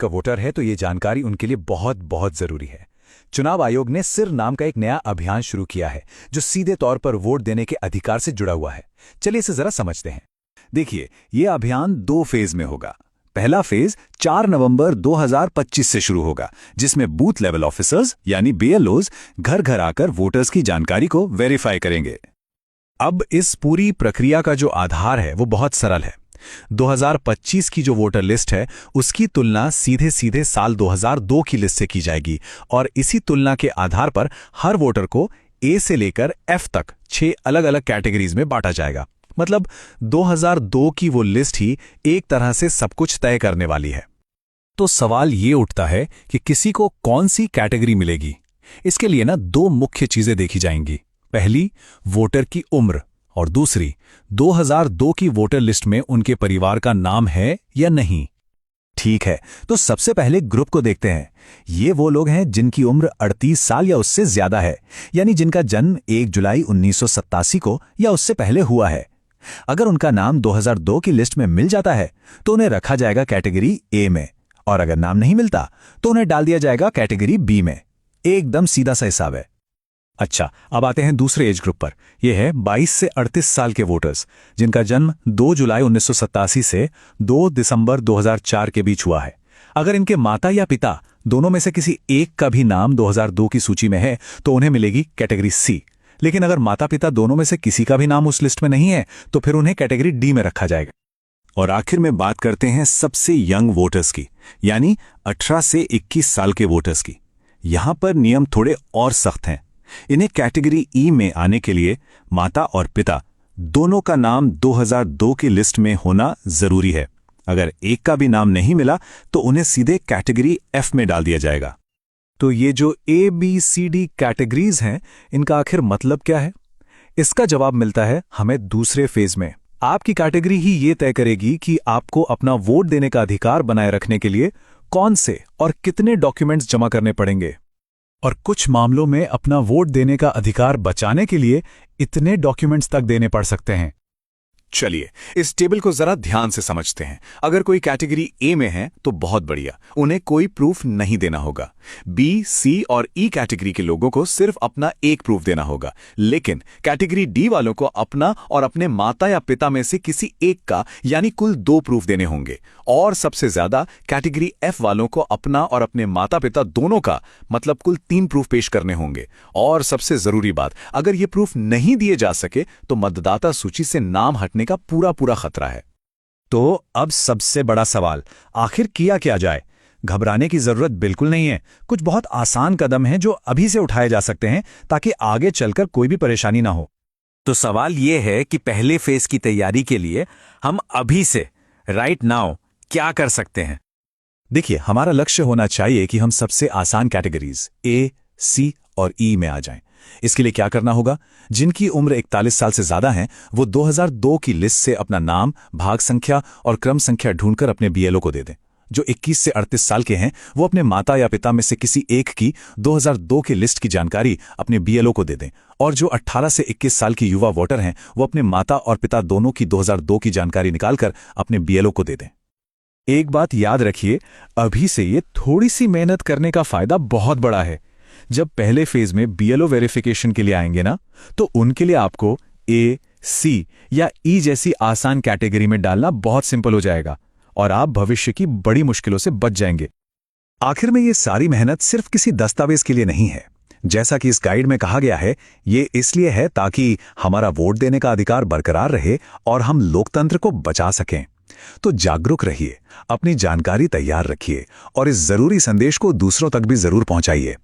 का वोटर है तो ये जानकारी उनके लिए बहुत बहुत जरूरी है। चुनाव आयोग ने सिर नाम का एक नया अभियान शुरू किया है जो सीधे तौर पर वोट देने के अधिकार से जुड़ा हुआ है। चलिए इसे जरा समझते हैं। देखिए, ये अभियान 2 फेज में होगा। पहला फेज 4 नवंबर 2025 से शुरू होगा, जिसमें बूथ लेवल ऑफिसर्स यानी बीएलओज घर घर आकर वोटर्स की जानकारी को वेरीफाई करेंगे। अब इस पूरी प्रक्रिया का जो आधार है वो बहुत सरल है। 2025 की जो वोटर लिस्ट है उसकी तुलना सीधे सीधे साल 2002 की लिस्ट से की जाएगी और इसी तुलना के आधार पर हर वोटर को ए से लेकर एफ तक 6 अलग अलग कैटेगरीज में बांटा जाएगा। मतलब 2002 की वो लिस्ट ही एक तरह से सब कुछ तय करने वाली है। तो सवाल ये उठता है कि किसी को कौन सी कैटेगरी मिलेगी। इसके लिए ना 2 मुख्य चीजें देखी जाएंगी। पहली, वोटर की उम्र, और दूसरी, 2002 की वोटर लिस्ट में उनके परिवार का नाम है या नहीं। ठीक है, तो सबसे पहले ग्रुप को देखते हैं। ये वो लोग हैं जिनकी उम्र 38 साल या उससे ज्यादा है, यानी जिनका जन्म 1 जुलाई 1987 को या उससे पहले हुआ है। अगर उनका नाम 2002 की लिस्ट में मिल जाता है तो उन्हें रखा जाएगा कैटेगरी ए में, और अगर नाम नहीं मिलता तो उन्हें डाल दिया जाएगा कैटेगरी बी में। एकदम सीधा सा हिसाब है। अच्छा, अब आते हैं दूसरे एज ग्रुप पर। यह है 22 से 38 साल के वोटर्स, जिनका जन्म 2 जुलाई 1987 से 2 दिसंबर 2004 के बीच हुआ है। अगर इनके माता या पिता दोनों में से किसी एक का भी नाम 2002 की सूची में है तो उन्हें मिलेगी कैटेगरी सी। लेकिन अगर माता पिता दोनों में से किसी का भी नाम उस लिस्ट में नहीं है तो फिर उन्हें कैटेगरी डी में रखा जाएगा। और आखिर में बात करते हैं सबसे यंग वोटर्स की, यानी 18 से 21 साल के वोटर्स की। यहां पर नियम थोड़े और सख्त हैं। इन्हें कैटेगरी ई में आने के लिए माता और पिता दोनों का नाम 2002 की लिस्ट में होना जरूरी है। अगर एक का भी नाम नहीं मिला तो उन्हें सीधे कैटेगरी एफ में डाल दिया जाएगा। तो ये जो A B C D categories हैं, इनका आखिर मतलब क्या है? इसका जवाब मिलता है हमें दूसरे फेज में। आपकी कैटेगरी ही ये तय करेगी कि आपको अपना वोट देने का अधिकार बनाए रखने के लिए कौन से और कितने डॉक्यूमेंट्स जमा करने पड़ेंगे, और कुछ मामलों में अपना वोट देने का अधिकार बचाने के लिए इतने डॉक्यूमेंट्स तक देने पड़ सकते हैं। चलिए इस टेबल को जरा ध्यान से समझते हैं। अगर कोई कैटेगरी ए में है तो बहुत बढ़िया, उन्हें कोई प्रूफ नहीं देना होगा। बी, सी और ई कैटेगरी के लोगों को सिर्फ अपना एक प्रूफ देना होगा। लेकिन कैटेगरी डी वालों को अपना और अपने माता या पिता में से किसी एक का यानी कुल 2 प्रूफ देने होंगे। और सबसे ज्यादा कैटेगरी एफ वालों को अपना और अपने माता पिता दोनों का मतलब कुल 3 प्रूफ पेश करने होंगे। और सबसे जरूरी बात, अगर ये प्रूफ नहीं दिए जा सके तो मतदाता सूची से नाम हटने का पूरा खतरा है। तो अब सबसे बड़ा सवाल, आखिर किया क्या जाए? घबराने की जरूरत बिल्कुल नहीं है। कुछ बहुत आसान कदम हैं जो अभी से उठाए जा सकते हैं ताकि आगे चलकर कोई भी परेशानी ना हो। तो सवाल यह है कि पहले फेज की तैयारी के लिए हम अभी से राइट नाउ क्या कर सकते हैं? देखिए, हमारा लक्ष्य होना चाहिए कि हम सबसे आसान कैटेगरीज ए, सी और ई में आ जाएं। इसके लिए क्या करना होगा? जिनकी उम्र 41 साल से ज्यादा है वो 2002 की लिस्ट से अपना नाम, भाग संख्या और क्रम संख्या ढूंढकर अपने बीएलओ को दे दें। जो 21 से 38 साल के हैं वो अपने माता या पिता में से किसी एक की 2002 की लिस्ट की जानकारी अपने बीएलओ को दे दें। और जो 18 से 21 साल की युवा वोटर हैं वो अपने माता और पिता दोनों की 2002 की जानकारी निकालकर अपने बीएलओ को दे दें। एक बात याद रखिए, अभी से ये थोड़ी सी मेहनत करने का फायदा बहुत बड़ा है। जब पहले फेज में बीएलओ वेरिफिकेशन के लिए आएंगे ना, तो उनके लिए आपको ए, सी या ई जैसी आसान कैटेगरी में डालना बहुत सिंपल हो जाएगा और आप भविष्य की बड़ी मुश्किलों से बच जाएंगे। आखिर में ये सारी मेहनत सिर्फ किसी दस्तावेज के लिए नहीं है। जैसा कि इस गाइड में कहा गया है, ये इसलिए है ताकि हमारा वोट देने का अधिकार बरकरार रहे और हम लोकतंत्र को बचा सकें। तो जागरूक रहिए, अपनी जानकारी तैयार रखिए और इस जरूरी संदेश को दूसरों तक भी जरूर पहुंचाइए।